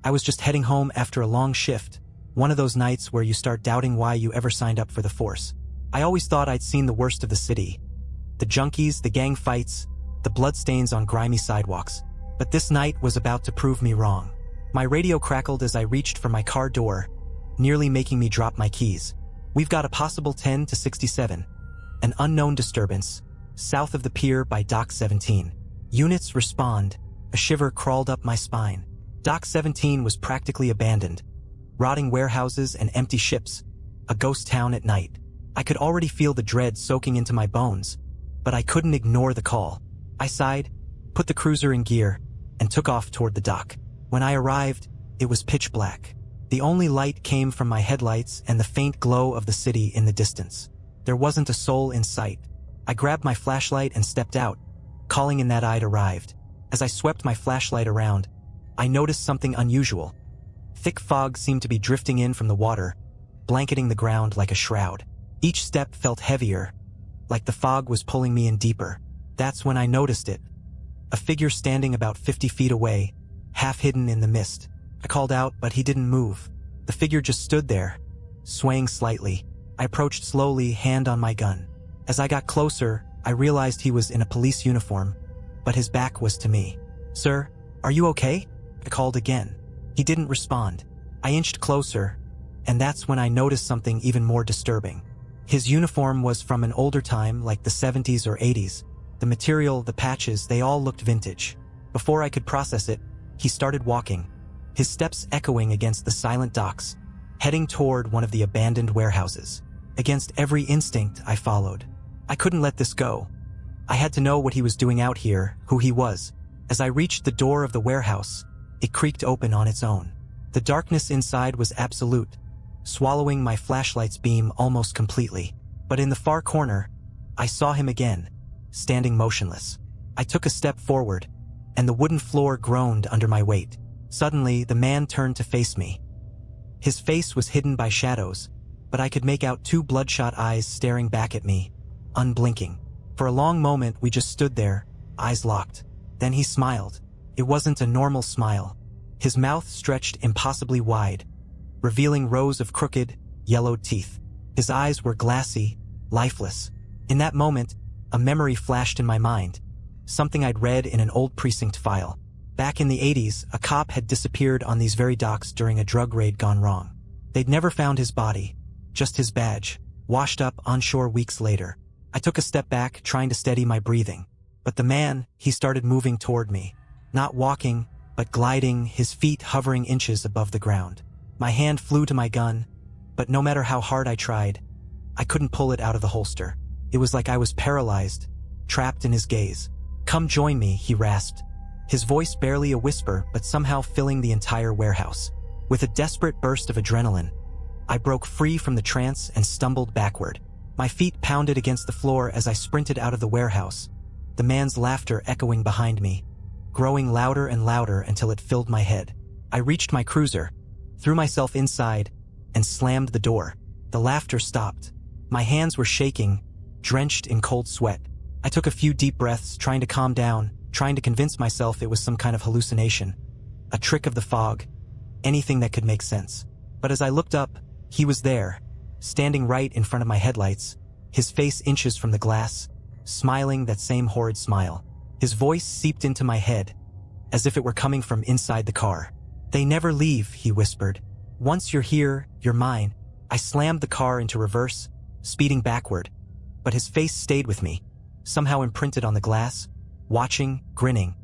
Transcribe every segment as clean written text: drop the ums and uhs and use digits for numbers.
I was just heading home after a long shift, one of those nights where you start doubting why you ever signed up for the force. I always thought I'd seen the worst of the city. The junkies, the gang fights, the bloodstains on grimy sidewalks. But this night was about to prove me wrong. My radio crackled as I reached for my car door, nearly making me drop my keys. We've got a possible 10 to 67. An unknown disturbance, south of the pier by Dock 17. Units respond. A shiver crawled up my spine. Dock 17 was practically abandoned. Rotting warehouses and empty ships. A ghost town at night. I could already feel the dread soaking into my bones, but I couldn't ignore the call. I sighed, put the cruiser in gear, and took off toward the dock. When I arrived, it was pitch black. The only light came from my headlights and the faint glow of the city in the distance. There wasn't a soul in sight. I grabbed my flashlight and stepped out, calling in that I'd arrived. As I swept my flashlight around, I noticed something unusual. Thick fog seemed to be drifting in from the water, blanketing the ground like a shroud. Each step felt heavier, like the fog was pulling me in deeper. That's when I noticed it. A figure standing about 50 feet away, half hidden in the mist. I called out, but he didn't move. The figure just stood there, swaying slightly. I approached slowly, hand on my gun. As I got closer, I realized he was in a police uniform, but his back was to me. "Sir, are you okay?" I called again. He didn't respond. I inched closer, and that's when I noticed something even more disturbing. His uniform was from an older time, like the 70s or 80s. The material, the patches, they all looked vintage. Before I could process it, he started walking, his steps echoing against the silent docks, heading toward one of the abandoned warehouses. Against every instinct, I followed. I couldn't let this go. I had to know what he was doing out here, who he was. As I reached the door of the warehouse, it creaked open on its own. The darkness inside was absolute, swallowing my flashlight's beam almost completely. But in the far corner, I saw him again, standing motionless. I took a step forward, and the wooden floor groaned under my weight. Suddenly, the man turned to face me. His face was hidden by shadows, but I could make out two bloodshot eyes staring back at me, unblinking. For a long moment, we just stood there, eyes locked. Then he smiled. It wasn't a normal smile. His mouth stretched impossibly wide, revealing rows of crooked, yellowed teeth. His eyes were glassy, lifeless. In that moment, a memory flashed in my mind, something I'd read in an old precinct file. Back in the 80s, a cop had disappeared on these very docks during a drug raid gone wrong. They'd never found his body, just his badge, washed up onshore weeks later. I took a step back, trying to steady my breathing. But the man, he started moving toward me. Not walking, but gliding, his feet hovering inches above the ground. My hand flew to my gun, but no matter how hard I tried, I couldn't pull it out of the holster. It was like I was paralyzed, trapped in his gaze. "Come join me," he rasped, his voice barely a whisper but somehow filling the entire warehouse. With a desperate burst of adrenaline, I broke free from the trance and stumbled backward. My feet pounded against the floor as I sprinted out of the warehouse, the man's laughter echoing behind me, growing louder and louder until it filled my head. I reached my cruiser, threw myself inside, and slammed the door. The laughter stopped. My hands were shaking, drenched in cold sweat. I took a few deep breaths, trying to calm down, trying to convince myself it was some kind of hallucination, a trick of the fog, anything that could make sense. But as I looked up, he was there, standing right in front of my headlights, his face inches from the glass, smiling that same horrid smile. His voice seeped into my head, as if it were coming from inside the car. "They never leave," he whispered. "Once you're here, you're mine." I slammed the car into reverse, speeding backward, but his face stayed with me, somehow imprinted on the glass, watching, grinning,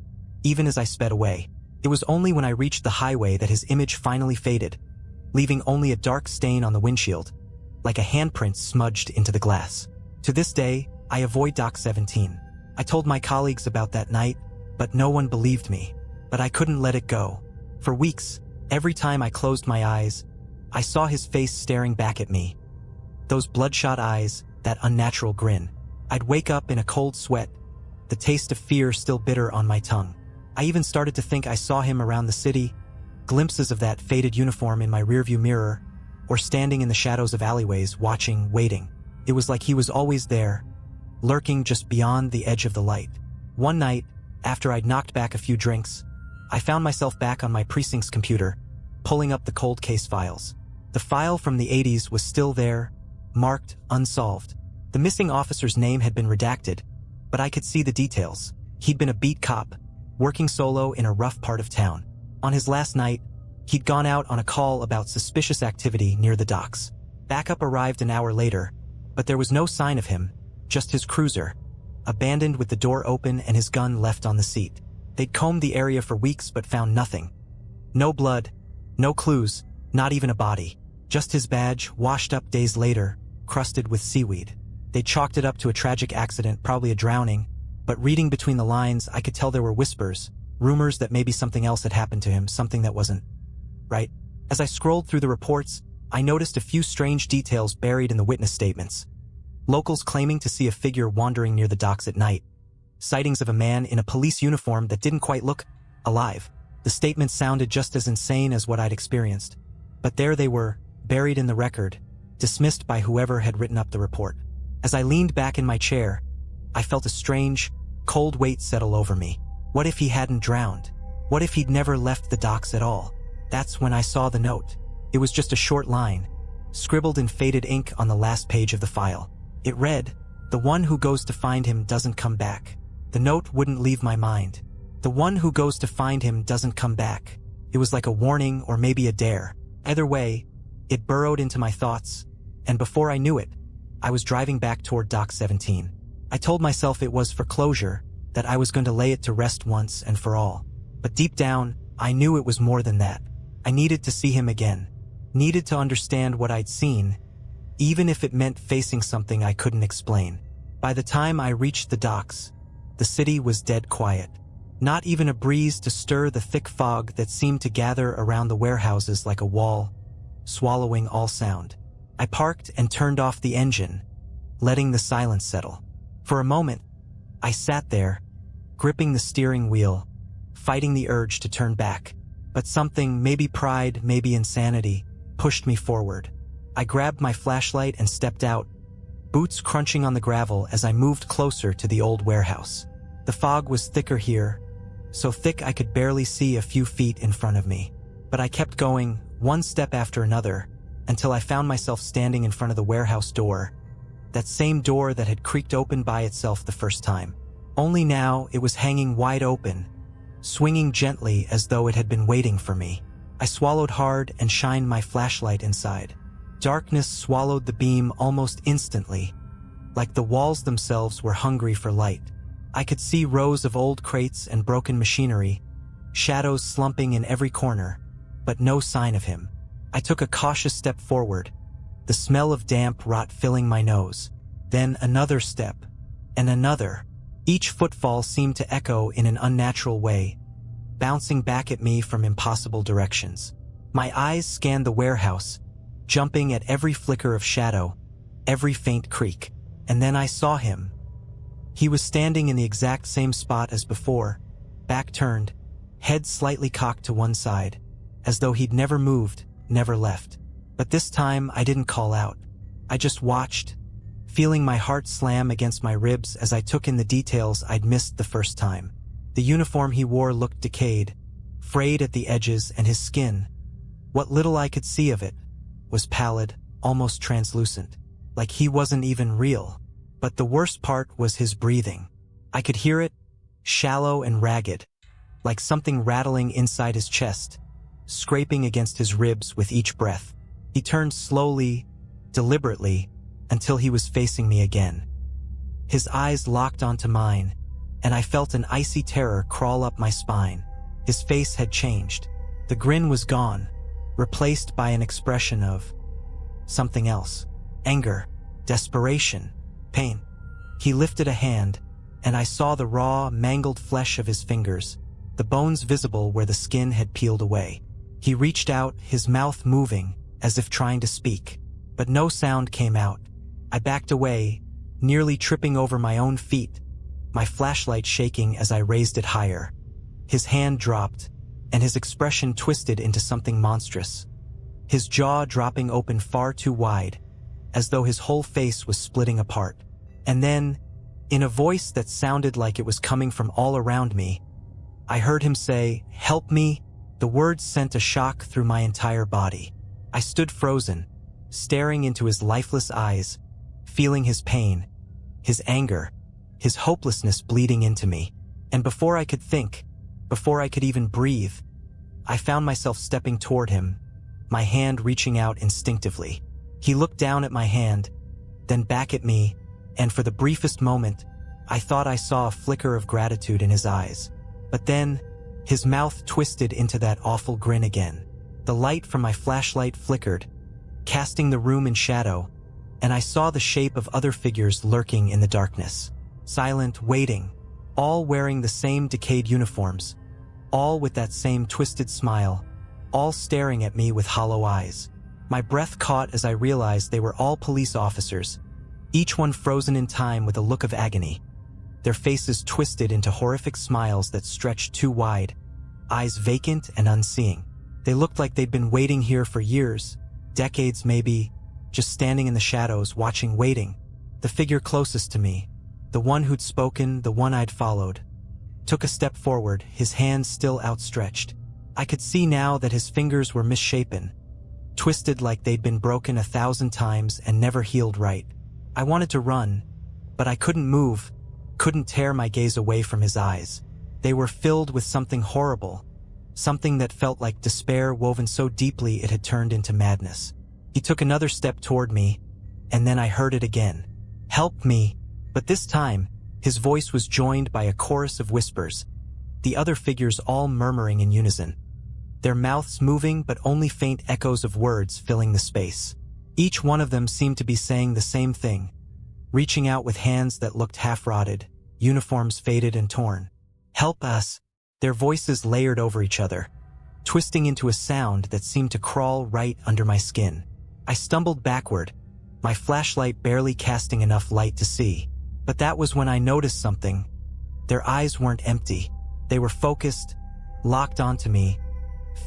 even as I sped away. It was only when I reached the highway that his image finally faded, leaving only a dark stain on the windshield, like a handprint smudged into the glass. To this day, I avoid Dock 17. I told my colleagues about that night, but no one believed me. But I couldn't let it go. For weeks, every time I closed my eyes, I saw his face staring back at me. Those bloodshot eyes, that unnatural grin. I'd wake up in a cold sweat, the taste of fear still bitter on my tongue. I even started to think I saw him around the city, glimpses of that faded uniform in my rearview mirror, or standing in the shadows of alleyways, watching, waiting. It was like he was always there, lurking just beyond the edge of the light. One night, after I'd knocked back a few drinks, I found myself back on my precinct's computer, pulling up the cold case files. The file from the 80s was still there, marked unsolved. The missing officer's name had been redacted, but I could see the details. He'd been a beat cop, working solo in a rough part of town. On his last night, he'd gone out on a call about suspicious activity near the docks. Backup arrived an hour later, but there was no sign of him, just his cruiser, abandoned with the door open and his gun left on the seat. They'd combed the area for weeks but found nothing. No blood, no clues, not even a body. Just his badge, washed up days later, crusted with seaweed. They chalked it up to a tragic accident, probably a drowning, but reading between the lines, I could tell there were whispers, rumors that maybe something else had happened to him, something that wasn't right. As I scrolled through the reports, I noticed a few strange details buried in the witness statements. Locals claiming to see a figure wandering near the docks at night. Sightings of a man in a police uniform that didn't quite look alive. The statements sounded just as insane as what I'd experienced. But there they were, buried in the record, dismissed by whoever had written up the report. As I leaned back in my chair, I felt a strange, cold weight settle over me. What if he hadn't drowned? What if he'd never left the docks at all? That's when I saw the note. It was just a short line, scribbled in faded ink on the last page of the file. It read, "The one who goes to find him doesn't come back." The note wouldn't leave my mind. The one who goes to find him doesn't come back. It was like a warning or maybe a dare. Either way, it burrowed into my thoughts, and before I knew it, I was driving back toward Dock 17. I told myself it was for closure, that I was going to lay it to rest once and for all. But deep down, I knew it was more than that. I needed to see him again. Needed to understand what I'd seen, even if it meant facing something I couldn't explain. By the time I reached the docks, the city was dead quiet. Not even a breeze to stir the thick fog that seemed to gather around the warehouses like a wall, swallowing all sound. I parked and turned off the engine, letting the silence settle. For a moment, I sat there, gripping the steering wheel, fighting the urge to turn back. But something, maybe pride, maybe insanity, pushed me forward. I grabbed my flashlight and stepped out, boots crunching on the gravel as I moved closer to the old warehouse. The fog was thicker here, so thick I could barely see a few feet in front of me. But I kept going, one step after another, until I found myself standing in front of the warehouse door, that same door that had creaked open by itself the first time. Only now it was hanging wide open, swinging gently as though it had been waiting for me. I swallowed hard and shined my flashlight inside. Darkness swallowed the beam almost instantly, like the walls themselves were hungry for light. I could see rows of old crates and broken machinery, shadows slumping in every corner, but no sign of him. I took a cautious step forward, the smell of damp rot filling my nose. Then another step, and another. Each footfall seemed to echo in an unnatural way, bouncing back at me from impossible directions. My eyes scanned the warehouse, jumping at every flicker of shadow, every faint creak. And then I saw him. He was standing in the exact same spot as before, back turned, head slightly cocked to one side, as though he'd never moved, never left. But this time I didn't call out. I just watched, feeling my heart slam against my ribs as I took in the details I'd missed the first time. The uniform he wore looked decayed, frayed at the edges, and his skin, what little I could see of it, was pallid, almost translucent, like he wasn't even real. But the worst part was his breathing. I could hear it, shallow and ragged, like something rattling inside his chest, scraping against his ribs with each breath. He turned slowly, deliberately, until he was facing me again. His eyes locked onto mine, and I felt an icy terror crawl up my spine. His face had changed. The grin was gone, replaced by an expression of something else. Anger, desperation, pain. He lifted a hand, and I saw the raw, mangled flesh of his fingers, the bones visible where the skin had peeled away. He reached out, his mouth moving, as if trying to speak, but no sound came out. I backed away, nearly tripping over my own feet, my flashlight shaking as I raised it higher. His hand dropped, and his expression twisted into something monstrous, his jaw dropping open far too wide, as though his whole face was splitting apart. And then, in a voice that sounded like it was coming from all around me, I heard him say, "Help me," The words sent a shock through my entire body. I stood frozen, staring into his lifeless eyes, feeling his pain, his anger, his hopelessness bleeding into me. And before I could think, before I could even breathe, I found myself stepping toward him, my hand reaching out instinctively. He looked down at my hand, then back at me, and for the briefest moment, I thought I saw a flicker of gratitude in his eyes. But then, his mouth twisted into that awful grin again. The light from my flashlight flickered, casting the room in shadow, and I saw the shape of other figures lurking in the darkness. Silent, waiting, all wearing the same decayed uniforms, all with that same twisted smile, all staring at me with hollow eyes. My breath caught as I realized they were all police officers, each one frozen in time with a look of agony, their faces twisted into horrific smiles that stretched too wide, eyes vacant and unseeing. They looked like they'd been waiting here for years, decades maybe, just standing in the shadows, watching, waiting. The figure closest to me, the one who'd spoken, the one I'd followed, took a step forward, his hands still outstretched. I could see now that his fingers were misshapen, twisted like they'd been broken 1,000 times and never healed right. I wanted to run, but I couldn't move, couldn't tear my gaze away from his eyes. They were filled with something horrible, something that felt like despair woven so deeply it had turned into madness. He took another step toward me, and then I heard it again. "Help me!" But this time, his voice was joined by a chorus of whispers, the other figures all murmuring in unison, their mouths moving but only faint echoes of words filling the space. Each one of them seemed to be saying the same thing, reaching out with hands that looked half-rotted, uniforms faded and torn. "Help us!" Their voices layered over each other, twisting into a sound that seemed to crawl right under my skin. I stumbled backward, my flashlight barely casting enough light to see. But that was when I noticed something. Their eyes weren't empty. They were focused, locked onto me,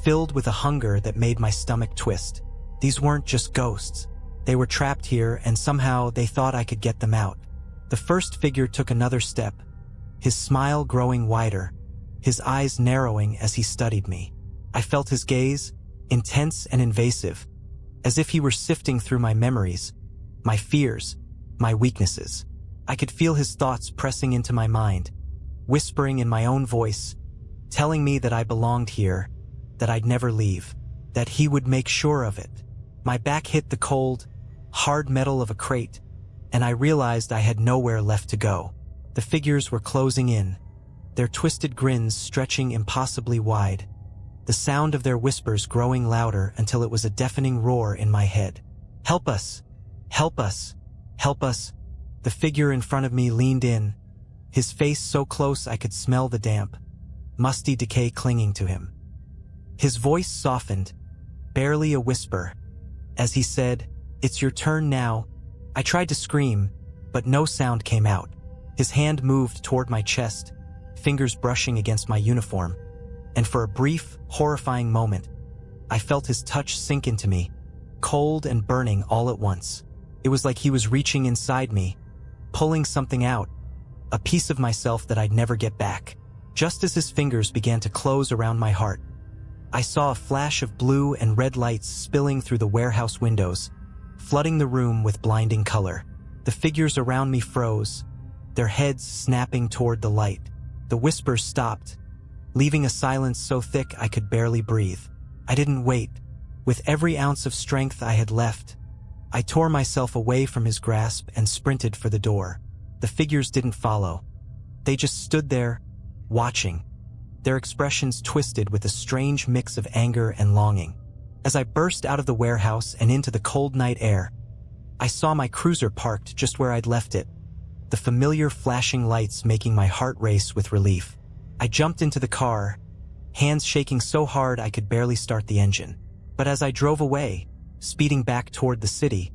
filled with a hunger that made my stomach twist. These weren't just ghosts. They were trapped here, and somehow they thought I could get them out. The first figure took another step, his smile growing wider, his eyes narrowing as he studied me. I felt his gaze, intense and invasive, as if he were sifting through my memories, my fears, my weaknesses. I could feel his thoughts pressing into my mind, whispering in my own voice, telling me that I belonged here, that I'd never leave, that he would make sure of it. My back hit the cold, hard metal of a crate, and I realized I had nowhere left to go. The figures were closing in, their twisted grins stretching impossibly wide, the sound of their whispers growing louder until it was a deafening roar in my head. "Help us! Help us! Help us!" The figure in front of me leaned in, his face so close I could smell the damp, musty decay clinging to him. His voice softened, barely a whisper, as he said, "It's your turn now." I tried to scream, but no sound came out. His hand moved toward my chest, fingers brushing against my uniform, and for a brief, horrifying moment, I felt his touch sink into me, cold and burning all at once. It was like he was reaching inside me, pulling something out, a piece of myself that I'd never get back. Just as his fingers began to close around my heart, I saw a flash of blue and red lights spilling through the warehouse windows, flooding the room with blinding color. The figures around me froze, their heads snapping toward the light. The whispers stopped, leaving a silence so thick I could barely breathe. I didn't wait. With every ounce of strength I had left, I tore myself away from his grasp and sprinted for the door. The figures didn't follow. They just stood there, watching, their expressions twisted with a strange mix of anger and longing. As I burst out of the warehouse and into the cold night air, I saw my cruiser parked just where I'd left it, the familiar flashing lights making my heart race with relief. I jumped into the car, hands shaking so hard I could barely start the engine. But as I drove away, speeding back toward the city,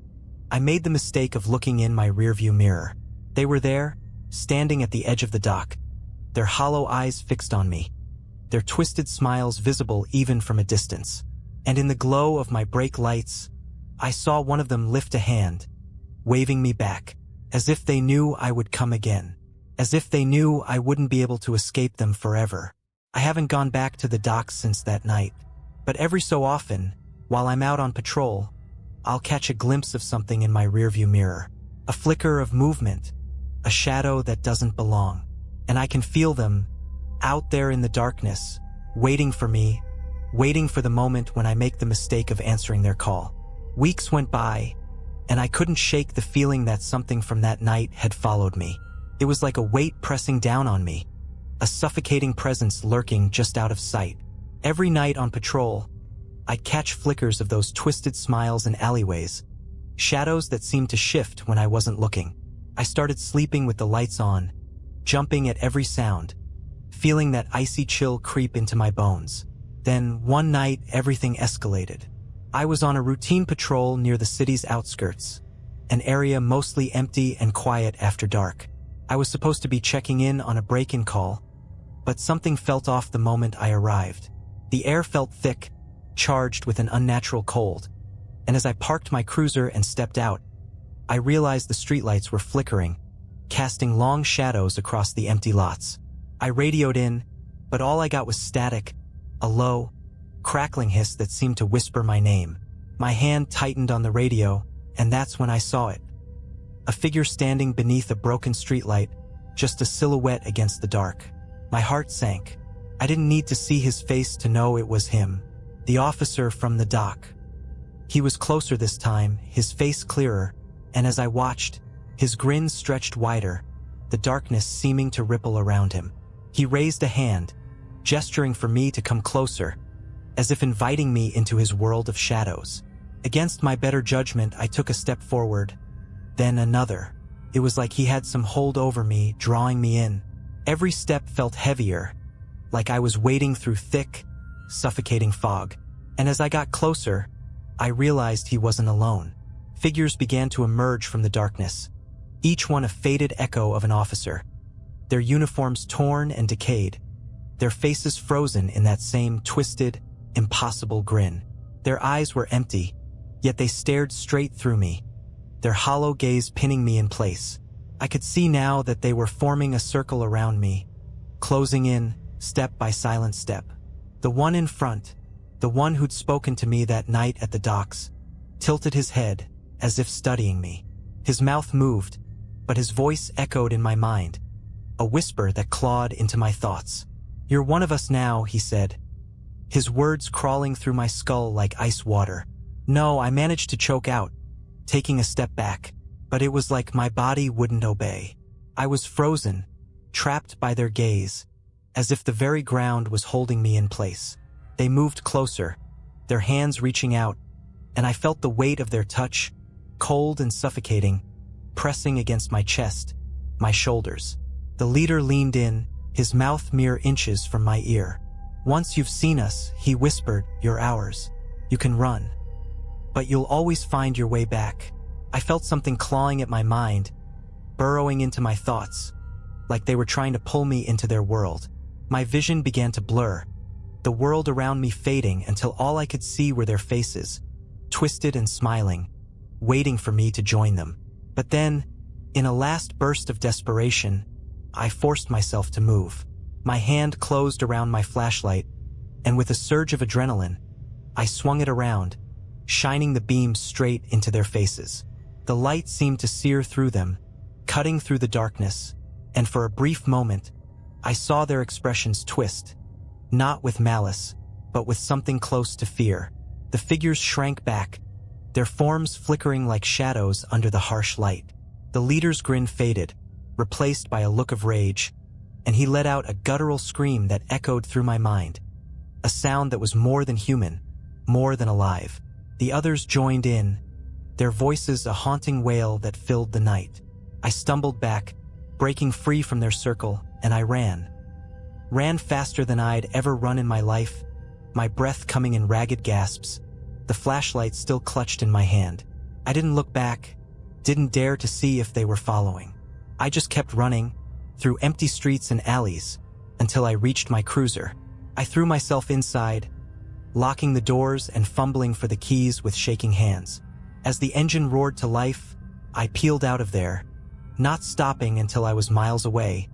I made the mistake of looking in my rearview mirror. They were there, standing at the edge of the dock, their hollow eyes fixed on me, their twisted smiles visible even from a distance. And in the glow of my brake lights, I saw one of them lift a hand, waving me back, as if they knew I would come again, as if they knew I wouldn't be able to escape them forever. I haven't gone back to the docks since that night, but every so often, while I'm out on patrol, I'll catch a glimpse of something in my rearview mirror. A flicker of movement, a shadow that doesn't belong, and I can feel them out there in the darkness, waiting for me, waiting for the moment when I make the mistake of answering their call. Weeks went by, and I couldn't shake the feeling that something from that night had followed me. It was like a weight pressing down on me, a suffocating presence lurking just out of sight. Every night on patrol, I'd catch flickers of those twisted smiles in alleyways, shadows that seemed to shift when I wasn't looking. I started sleeping with the lights on, jumping at every sound, feeling that icy chill creep into my bones. Then, one night, everything escalated. I was on a routine patrol near the city's outskirts, an area mostly empty and quiet after dark. I was supposed to be checking in on a break-in call, but something felt off the moment I arrived. The air felt thick, charged with an unnatural cold, and as I parked my cruiser and stepped out, I realized the streetlights were flickering, casting long shadows across the empty lots. I radioed in, but all I got was static, a low, crackling hiss that seemed to whisper my name. My hand tightened on the radio, and that's when I saw it. A figure standing beneath a broken streetlight, just a silhouette against the dark. My heart sank. I didn't need to see his face to know it was him, the officer from the dock. He was closer this time, his face clearer, and as I watched, his grin stretched wider, the darkness seeming to ripple around him. He raised a hand, gesturing for me to come closer, as if inviting me into his world of shadows. Against my better judgment, I took a step forward, then another. It was like he had some hold over me, drawing me in. Every step felt heavier, like I was wading through thick, suffocating fog. And as I got closer, I realized he wasn't alone. Figures began to emerge from the darkness, each one a faded echo of an officer, their uniforms torn and decayed, their faces frozen in that same twisted, impossible grin. Their eyes were empty, yet they stared straight through me, their hollow gaze pinning me in place. I could see now that they were forming a circle around me, closing in, step by silent step. The one in front, the one who'd spoken to me that night at the docks, tilted his head, as if studying me. His mouth moved, but his voice echoed in my mind, a whisper that clawed into my thoughts. "You're one of us now," he said, his words crawling through my skull like ice water. No, I managed to choke out, taking a step back, but it was like my body wouldn't obey. I was frozen, trapped by their gaze, as if the very ground was holding me in place. They moved closer, their hands reaching out, and I felt the weight of their touch, cold and suffocating, pressing against my chest, my shoulders. The leader leaned in, his mouth mere inches from my ear. "Once you've seen us," he whispered, "you're ours. You can run, but you'll always find your way back." I felt something clawing at my mind, burrowing into my thoughts, like they were trying to pull me into their world. My vision began to blur, the world around me fading until all I could see were their faces, twisted and smiling, waiting for me to join them. But then, in a last burst of desperation, I forced myself to move. My hand closed around my flashlight, and with a surge of adrenaline, I swung it around, shining the beam straight into their faces. The light seemed to sear through them, cutting through the darkness, and for a brief moment, I saw their expressions twist, not with malice, but with something close to fear. The figures shrank back, their forms flickering like shadows under the harsh light. The leader's grin faded, replaced by a look of rage, and he let out a guttural scream that echoed through my mind, a sound that was more than human, more than alive. The others joined in, their voices a haunting wail that filled the night. I stumbled back, breaking free from their circle, and I ran. Ran faster than I'd ever run in my life, my breath coming in ragged gasps, the flashlight still clutched in my hand. I didn't look back, didn't dare to see if they were following. I just kept running, through empty streets and alleys, until I reached my cruiser. I threw myself inside, locking the doors and fumbling for the keys with shaking hands. As the engine roared to life, I peeled out of there, not stopping until I was miles away,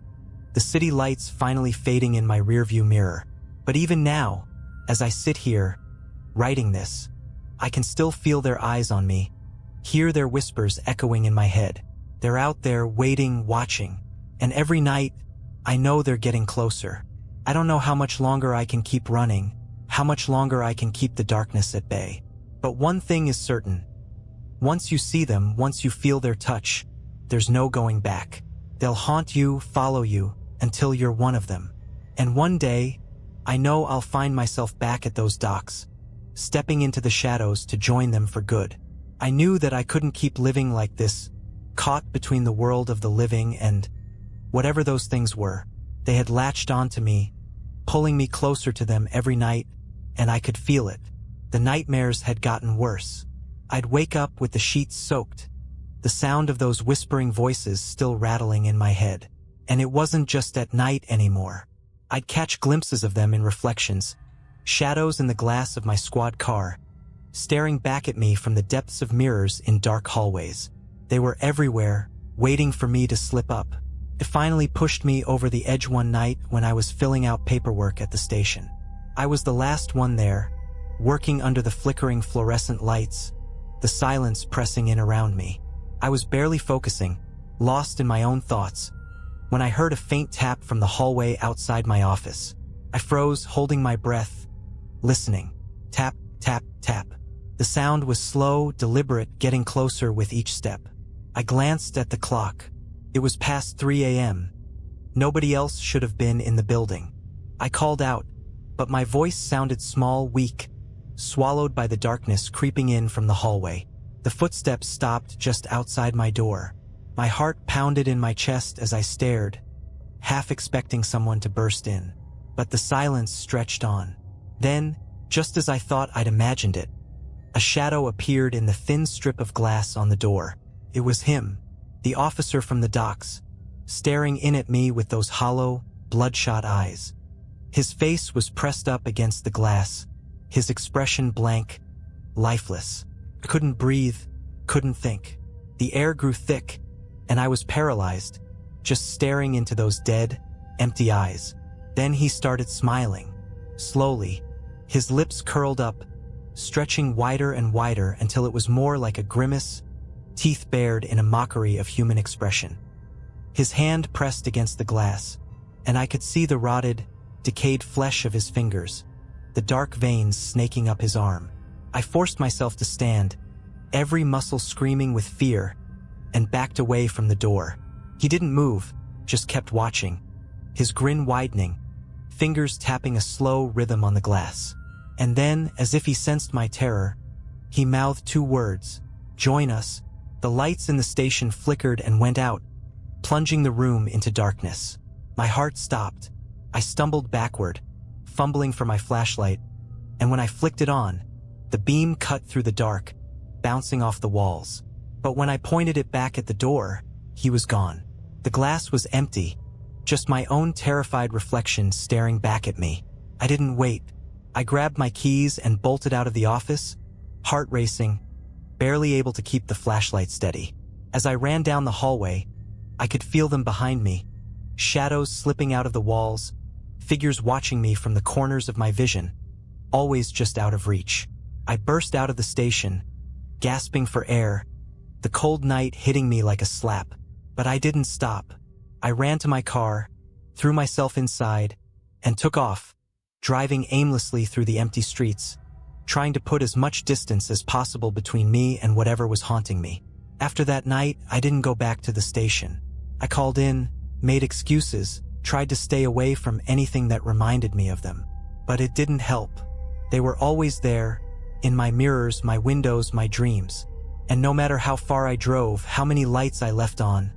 the city lights finally fading in my rearview mirror. But even now, as I sit here, writing this, I can still feel their eyes on me, hear their whispers echoing in my head. They're out there waiting, watching, and every night, I know they're getting closer. I don't know how much longer I can keep running, how much longer I can keep the darkness at bay. But one thing is certain. Once you see them, once you feel their touch, there's no going back. They'll haunt you, follow you, until you're one of them. And one day, I know I'll find myself back at those docks, stepping into the shadows to join them for good. I knew that I couldn't keep living like this, caught between the world of the living and whatever those things were. They had latched onto me, pulling me closer to them every night, and I could feel it. The nightmares had gotten worse. I'd wake up with the sheets soaked, the sound of those whispering voices still rattling in my head. And it wasn't just at night anymore. I'd catch glimpses of them in reflections, shadows in the glass of my squad car, staring back at me from the depths of mirrors in dark hallways. They were everywhere, waiting for me to slip up. It finally pushed me over the edge one night when I was filling out paperwork at the station. I was the last one there, working under the flickering fluorescent lights, the silence pressing in around me. I was barely focusing, lost in my own thoughts, when I heard a faint tap from the hallway outside my office. I froze, holding my breath, listening. Tap, tap, tap. The sound was slow, deliberate, getting closer with each step. I glanced at the clock. It was past 3 a.m. Nobody else should have been in the building. I called out, but my voice sounded small, weak, swallowed by the darkness creeping in from the hallway. The footsteps stopped just outside my door. My heart pounded in my chest as I stared, half expecting someone to burst in. But the silence stretched on. Then, just as I thought I'd imagined it, a shadow appeared in the thin strip of glass on the door. It was him, the officer from the docks, staring in at me with those hollow, bloodshot eyes. His face was pressed up against the glass, his expression blank, lifeless. I couldn't breathe, couldn't think. The air grew thick, and I was paralyzed, just staring into those dead, empty eyes. Then he started smiling, slowly, his lips curled up, stretching wider and wider until it was more like a grimace, teeth bared in a mockery of human expression. His hand pressed against the glass, and I could see the rotted, decayed flesh of his fingers, the dark veins snaking up his arm. I forced myself to stand, every muscle screaming with fear, and backed away from the door. He didn't move, just kept watching, his grin widening, fingers tapping a slow rhythm on the glass. And then, as if he sensed my terror, he mouthed 2 words, "Join us." The lights in the station flickered and went out, plunging the room into darkness. My heart stopped. I stumbled backward, fumbling for my flashlight, and when I flicked it on, the beam cut through the dark, bouncing off the walls. But when I pointed it back at the door, he was gone. The glass was empty, just my own terrified reflection staring back at me. I didn't wait. I grabbed my keys and bolted out of the office, heart racing, barely able to keep the flashlight steady. As I ran down the hallway, I could feel them behind me, shadows slipping out of the walls, figures watching me from the corners of my vision, always just out of reach. I burst out of the station, gasping for air, the cold night hitting me like a slap. But I didn't stop. I ran to my car, threw myself inside, and took off, driving aimlessly through the empty streets, trying to put as much distance as possible between me and whatever was haunting me. After that night, I didn't go back to the station. I called in, made excuses, tried to stay away from anything that reminded me of them. But it didn't help. They were always there, in my mirrors, my windows, my dreams. And no matter how far I drove, how many lights I left on,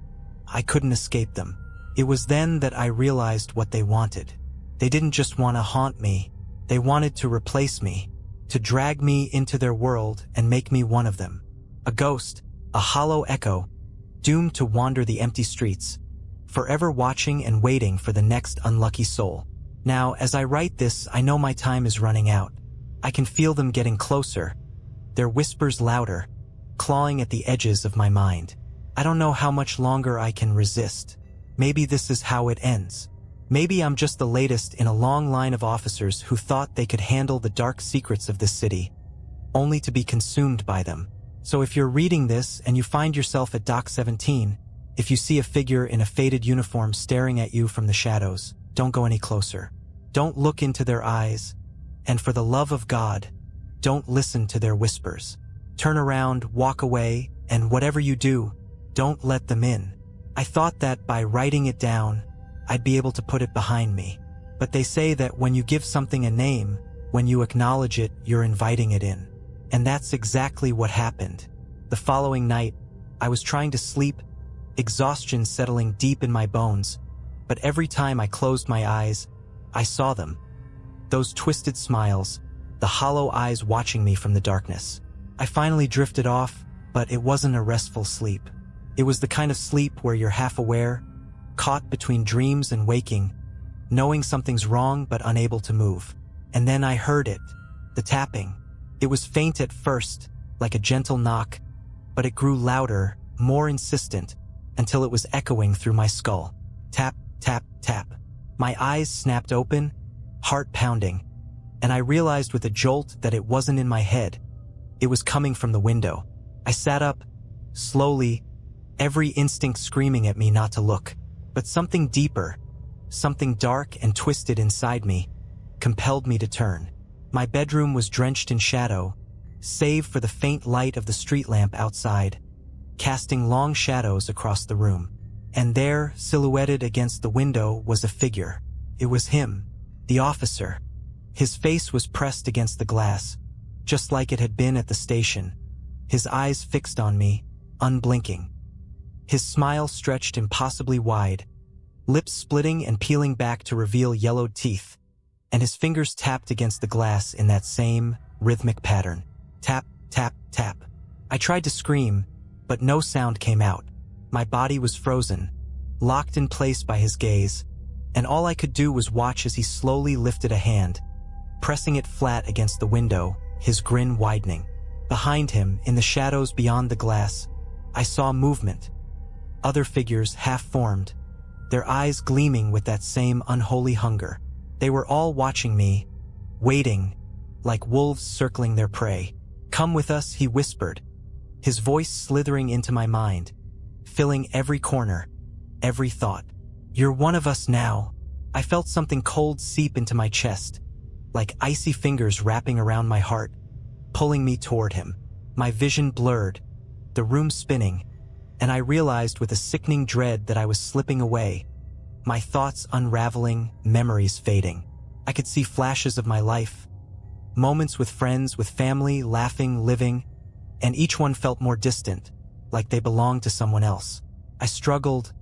I couldn't escape them. It was then that I realized what they wanted. They didn't just want to haunt me. They wanted to replace me, to drag me into their world and make me one of them. A ghost, a hollow echo, doomed to wander the empty streets, forever watching and waiting for the next unlucky soul. Now, as I write this, I know my time is running out. I can feel them getting closer, their whispers louder, clawing at the edges of my mind. I don't know how much longer I can resist. Maybe this is how it ends. Maybe I'm just the latest in a long line of officers who thought they could handle the dark secrets of this city, only to be consumed by them. So if you're reading this and you find yourself at Dock 17, if you see a figure in a faded uniform staring at you from the shadows, don't go any closer. Don't look into their eyes, and for the love of God, don't listen to their whispers. Turn around, walk away, and whatever you do, don't let them in. I thought that by writing it down, I'd be able to put it behind me. But they say that when you give something a name, when you acknowledge it, you're inviting it in. And that's exactly what happened. The following night, I was trying to sleep, exhaustion settling deep in my bones, but every time I closed my eyes, I saw them. Those twisted smiles, the hollow eyes watching me from the darkness. I finally drifted off, but it wasn't a restful sleep. It was the kind of sleep where you're half aware, caught between dreams and waking, knowing something's wrong but unable to move. And then I heard it, the tapping. It was faint at first, like a gentle knock, but it grew louder, more insistent, until it was echoing through my skull. Tap, tap, tap. My eyes snapped open, heart pounding, and I realized with a jolt that it wasn't in my head. It was coming from the window. I sat up, slowly, every instinct screaming at me not to look. But something deeper, something dark and twisted inside me, compelled me to turn. My bedroom was drenched in shadow, save for the faint light of the street lamp outside, casting long shadows across the room. And there, silhouetted against the window, was a figure. It was him, the officer. His face was pressed against the glass, just like it had been at the station, his eyes fixed on me, unblinking. His smile stretched impossibly wide, lips splitting and peeling back to reveal yellowed teeth, and his fingers tapped against the glass in that same rhythmic pattern. Tap, tap, tap. I tried to scream, but no sound came out. My body was frozen, locked in place by his gaze, and all I could do was watch as he slowly lifted a hand, pressing it flat against the window, his grin widening. Behind him, in the shadows beyond the glass, I saw movement. Other figures half-formed, their eyes gleaming with that same unholy hunger. They were all watching me, waiting, like wolves circling their prey. "Come with us," he whispered, his voice slithering into my mind, filling every corner, every thought. "You're one of us now." I felt something cold seep into my chest, like icy fingers wrapping around my heart, pulling me toward him. My vision blurred, the room spinning, and I realized with a sickening dread that I was slipping away, my thoughts unraveling, memories fading. I could see flashes of my life, moments with friends, with family, laughing, living, and each one felt more distant, like they belonged to someone else. I struggled,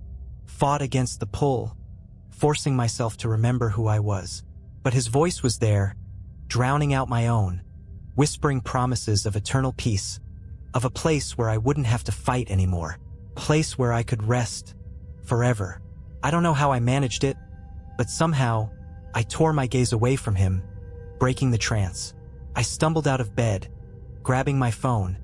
fought against the pull, forcing myself to remember who I was. But his voice was there, drowning out my own, whispering promises of eternal peace, of a place where I wouldn't have to fight anymore, a place where I could rest forever. I don't know how I managed it, but somehow I tore my gaze away from him, breaking the trance. I stumbled out of bed, grabbing my phone,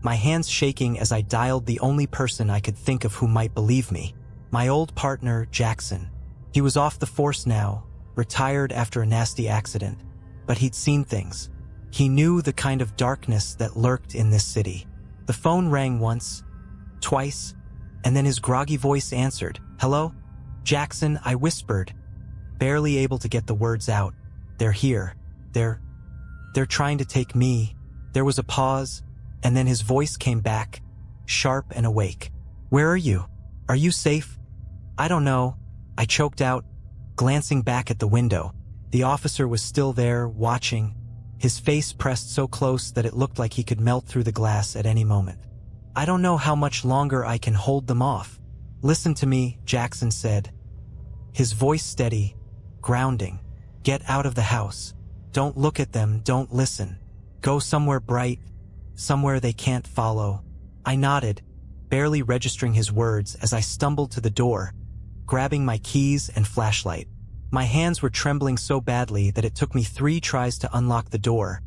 my hands shaking as I dialed the only person I could think of who might believe me, my old partner, Jackson. He was off the force now, retired after a nasty accident, but he'd seen things. He knew the kind of darkness that lurked in this city. The phone rang once, twice, and then his groggy voice answered. "Hello? Jackson," I whispered, barely able to get the words out. "They're here. They're trying to take me." There was a pause, and then his voice came back, sharp and awake. "Where are you? Are you safe?" "I don't know," I choked out, glancing back at the window. The officer was still there, watching, his face pressed so close that it looked like he could melt through the glass at any moment. "I don't know how much longer I can hold them off." "Listen to me," Jackson said, his voice steady, grounding. "Get out of the house. Don't look at them, don't listen. Go somewhere bright, somewhere they can't follow." I nodded, barely registering his words as I stumbled to the door, grabbing my keys and flashlight. My hands were trembling so badly that it took me 3 tries to unlock the door,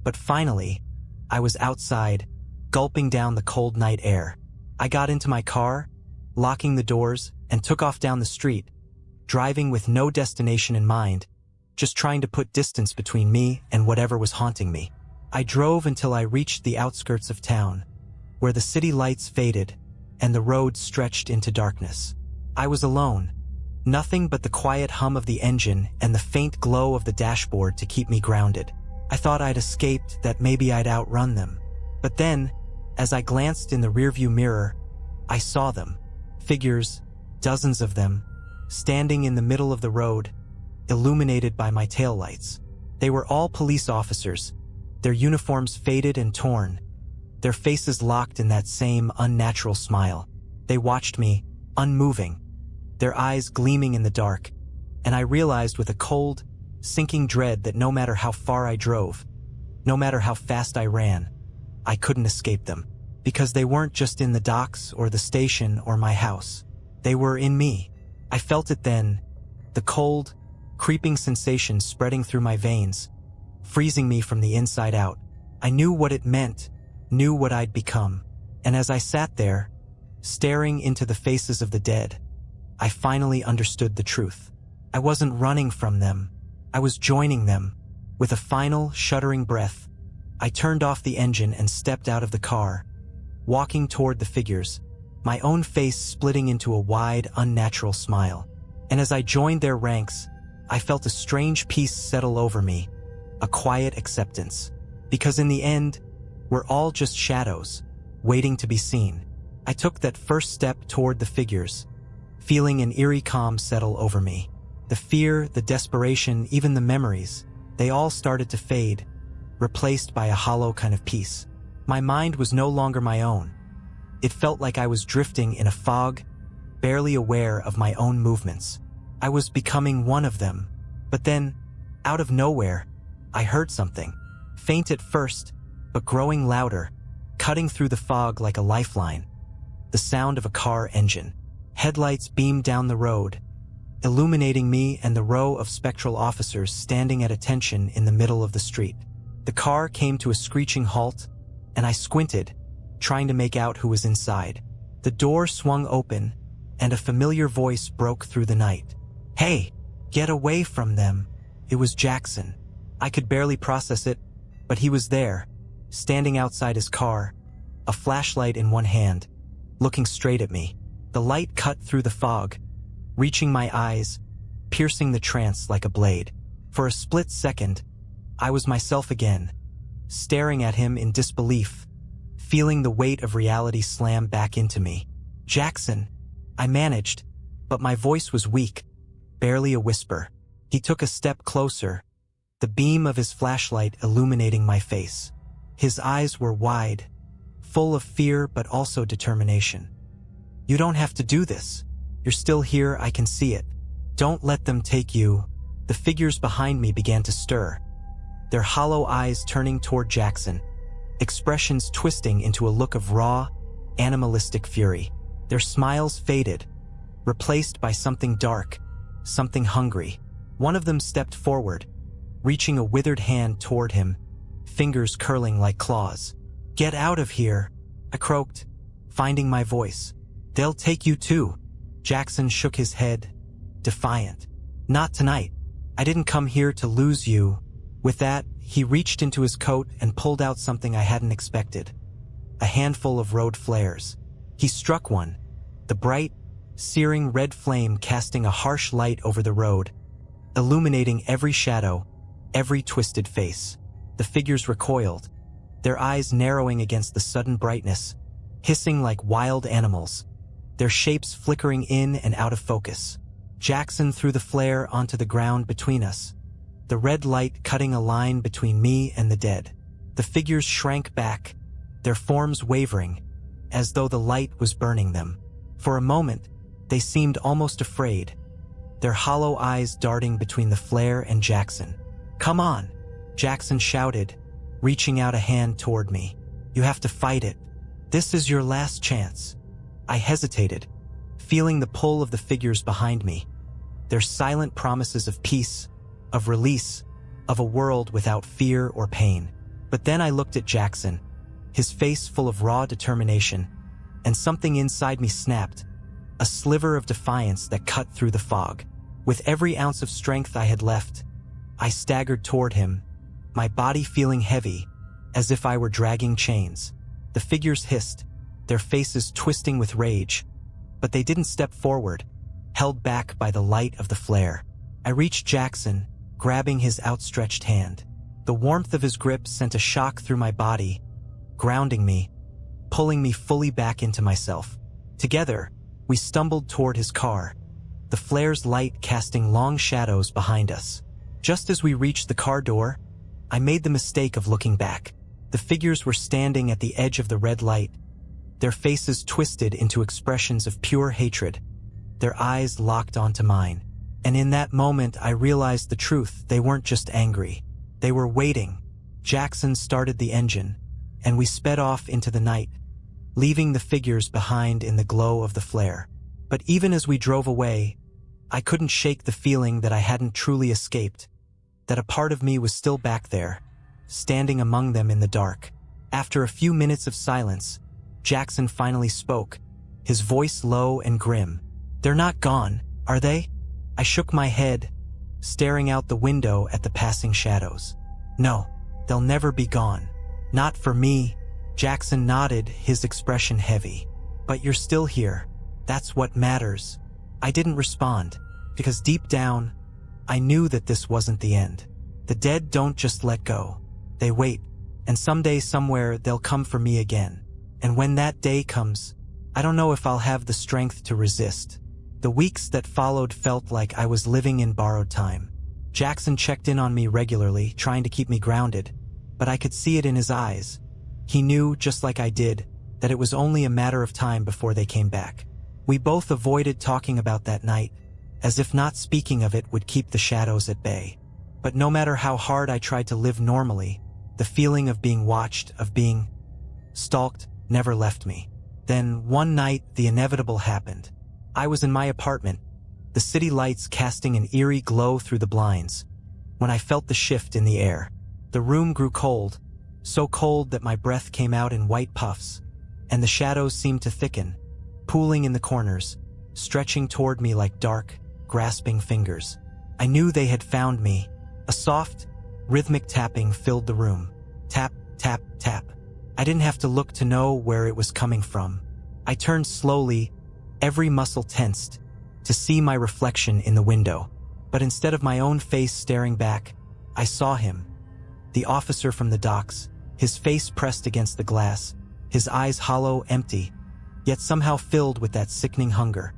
but finally, I was outside, gulping down the cold night air. I got into my car, locking the doors, and took off down the street, driving with no destination in mind, just trying to put distance between me and whatever was haunting me. I drove until I reached the outskirts of town, where the city lights faded and the road stretched into darkness. I was alone, nothing but the quiet hum of the engine and the faint glow of the dashboard to keep me grounded. I thought I'd escaped, that maybe I'd outrun them. But then, as I glanced in the rearview mirror, I saw them. Figures, dozens of them, standing in the middle of the road, illuminated by my taillights. They were all police officers, their uniforms faded and torn, their faces locked in that same unnatural smile. They watched me, unmoving, their eyes gleaming in the dark, and I realized with a cold, sinking dread that no matter how far I drove, no matter how fast I ran, I couldn't escape them. Because they weren't just in the docks or the station or my house. They were in me. I felt it then, the cold, creeping sensation spreading through my veins, freezing me from the inside out. I knew what it meant, knew what I'd become. And as I sat there, staring into the faces of the dead, I finally understood the truth. I wasn't running from them. I was joining them. With a final, shuddering breath, I turned off the engine and stepped out of the car, walking toward the figures, my own face splitting into a wide, unnatural smile. And as I joined their ranks, I felt a strange peace settle over me, a quiet acceptance. Because in the end, we're all just shadows, waiting to be seen. I took that first step toward the figures, feeling an eerie calm settle over me. The fear, the desperation, even the memories, they all started to fade, replaced by a hollow kind of peace. My mind was no longer my own. It felt like I was drifting in a fog, barely aware of my own movements. I was becoming one of them. But then, out of nowhere, I heard something. Faint at first, but growing louder, cutting through the fog like a lifeline. The sound of a car engine. Headlights beamed down the road, illuminating me and the row of spectral officers standing at attention in the middle of the street. The car came to a screeching halt, and I squinted, trying to make out who was inside. The door swung open, and a familiar voice broke through the night. "Hey, get away from them." It was Jackson. I could barely process it, but he was there, standing outside his car, a flashlight in one hand, looking straight at me. The light cut through the fog, reaching my eyes, piercing the trance like a blade. For a split second, I was myself again, staring at him in disbelief, feeling the weight of reality slam back into me. "Jackson," I managed, but my voice was weak, barely a whisper. He took a step closer, the beam of his flashlight illuminating my face. His eyes were wide, full of fear but also determination. "You don't have to do this. You're still here, I can see it. Don't let them take you." The figures behind me began to stir, their hollow eyes turning toward Jackson, expressions twisting into a look of raw, animalistic fury. Their smiles faded, replaced by something dark, something hungry. One of them stepped forward, reaching a withered hand toward him, fingers curling like claws. "Get out of here," I croaked, finding my voice. "They'll take you too." Jackson shook his head, defiant. "Not tonight. I didn't come here to lose you." With that, he reached into his coat and pulled out something I hadn't expected. A handful of road flares. He struck one, the bright, searing red flame casting a harsh light over the road, illuminating every shadow, every twisted face. The figures recoiled, their eyes narrowing against the sudden brightness, hissing like wild animals, their shapes flickering in and out of focus. Jackson threw the flare onto the ground between us, the red light cutting a line between me and the dead. The figures shrank back, their forms wavering, as though the light was burning them. For a moment, they seemed almost afraid, their hollow eyes darting between the flare and Jackson. "Come on," Jackson shouted, reaching out a hand toward me. "You have to fight it. This is your last chance." I hesitated, feeling the pull of the figures behind me, their silent promises of peace, of release, of a world without fear or pain. But then I looked at Jackson, his face full of raw determination, and something inside me snapped, a sliver of defiance that cut through the fog. With every ounce of strength I had left, I staggered toward him, my body feeling heavy, as if I were dragging chains. The figures hissed, their faces twisting with rage, but they didn't step forward, held back by the light of the flare. I reached Jackson, grabbing his outstretched hand. The warmth of his grip sent a shock through my body, grounding me, pulling me fully back into myself. Together, we stumbled toward his car, the flare's light casting long shadows behind us. Just as we reached the car door, I made the mistake of looking back. The figures were standing at the edge of the red light, their faces twisted into expressions of pure hatred, their eyes locked onto mine. And in that moment, I realized the truth. They weren't just angry. They were waiting. Jackson started the engine, and we sped off into the night, leaving the figures behind in the glow of the flare. But even as we drove away, I couldn't shake the feeling that I hadn't truly escaped, that a part of me was still back there, standing among them in the dark. After a few minutes of silence, Jackson finally spoke, his voice low and grim. "They're not gone, are they?" I shook my head, staring out the window at the passing shadows. "No, they'll never be gone. Not for me." Jackson nodded, his expression heavy. "But you're still here. That's what matters." I didn't respond, because deep down, I knew that this wasn't the end. The dead don't just let go. They wait, and someday, somewhere, they'll come for me again. And when that day comes, I don't know if I'll have the strength to resist. The weeks that followed felt like I was living in borrowed time. Jackson checked in on me regularly, trying to keep me grounded, but I could see it in his eyes. He knew, just like I did, that it was only a matter of time before they came back. We both avoided talking about that night, as if not speaking of it would keep the shadows at bay. But no matter how hard I tried to live normally, the feeling of being watched, of being stalked, never left me. Then, one night, the inevitable happened. I was in my apartment, the city lights casting an eerie glow through the blinds, when I felt the shift in the air. The room grew cold, so cold that my breath came out in white puffs, and the shadows seemed to thicken, pooling in the corners, stretching toward me like dark, grasping fingers. I knew they had found me. A soft, rhythmic tapping filled the room. Tap, tap, tap. I didn't have to look to know where it was coming from. I turned slowly, every muscle tensed, to see my reflection in the window. But instead of my own face staring back, I saw him. The officer from the docks, his face pressed against the glass, his eyes hollow, empty, yet somehow filled with that sickening hunger.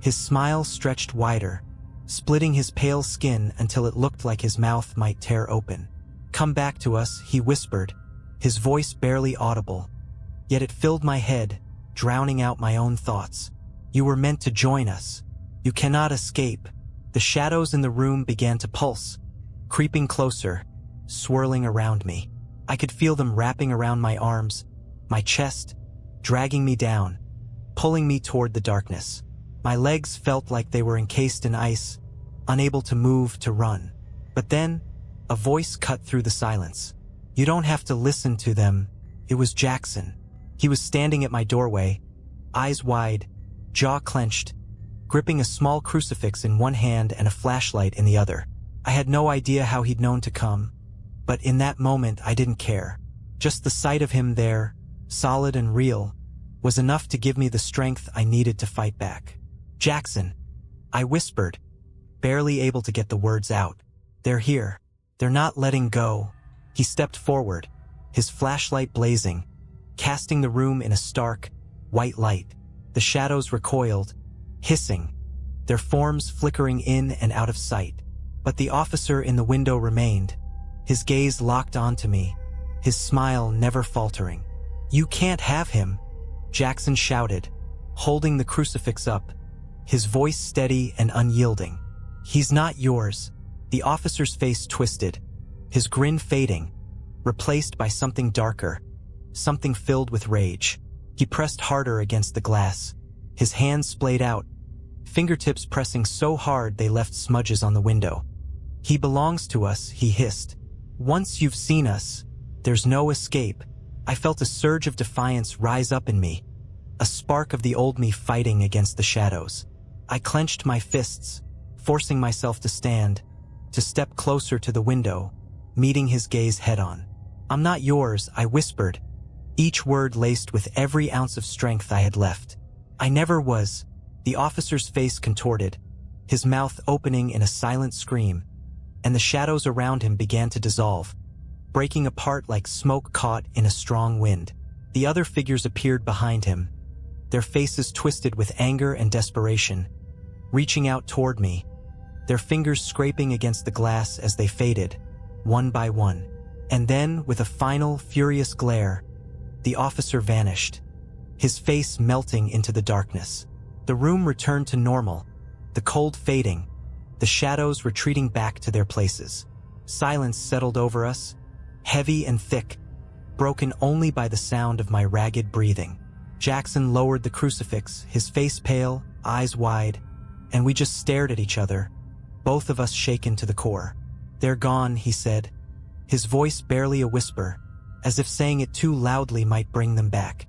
His smile stretched wider, splitting his pale skin until it looked like his mouth might tear open. "Come back to us," he whispered, his voice barely audible, yet it filled my head, drowning out my own thoughts. "You were meant to join us. You cannot escape." The shadows in the room began to pulse, creeping closer, swirling around me. I could feel them wrapping around my arms, my chest, dragging me down, pulling me toward the darkness. My legs felt like they were encased in ice, unable to move, to run. But then, a voice cut through the silence. "You don't have to listen to them." It was Jackson. He was standing at my doorway, eyes wide, jaw clenched, gripping a small crucifix in one hand and a flashlight in the other. I had no idea how he'd known to come, but in that moment I didn't care. Just the sight of him there, solid and real, was enough to give me the strength I needed to fight back. "Jackson," I whispered, barely able to get the words out. "They're here. They're not letting go." He stepped forward, his flashlight blazing, casting the room in a stark, white light. The shadows recoiled, hissing, their forms flickering in and out of sight. But the officer in the window remained, his gaze locked onto me, his smile never faltering. "You can't have him," Jackson shouted, holding the crucifix up, his voice steady and unyielding. "He's not yours." The officer's face twisted, his grin fading, replaced by something darker, something filled with rage. He pressed harder against the glass, his hands splayed out, fingertips pressing so hard they left smudges on the window. "He belongs to us," he hissed. "Once you've seen us, there's no escape." I felt a surge of defiance rise up in me, a a spark of the old me fighting against the shadows. I clenched my fists, forcing myself to stand, to step closer to the window, meeting his gaze head-on. "I'm not yours," I whispered, each word laced with every ounce of strength I had left. "I never was." The officer's face contorted, his mouth opening in a silent scream, and the shadows around him began to dissolve, breaking apart like smoke caught in a strong wind. The other figures appeared behind him, their faces twisted with anger and desperation, reaching out toward me, their fingers scraping against the glass as they faded, one by one. And then, with a final, furious glare, the officer vanished, his face melting into the darkness. The room returned to normal, the cold fading, the shadows retreating back to their places. Silence settled over us, heavy and thick, broken only by the sound of my ragged breathing. Jackson lowered the crucifix, his face pale, eyes wide, and we just stared at each other, both of us shaken to the core. "They're gone," he said, his voice barely a whisper, as if saying it too loudly might bring them back.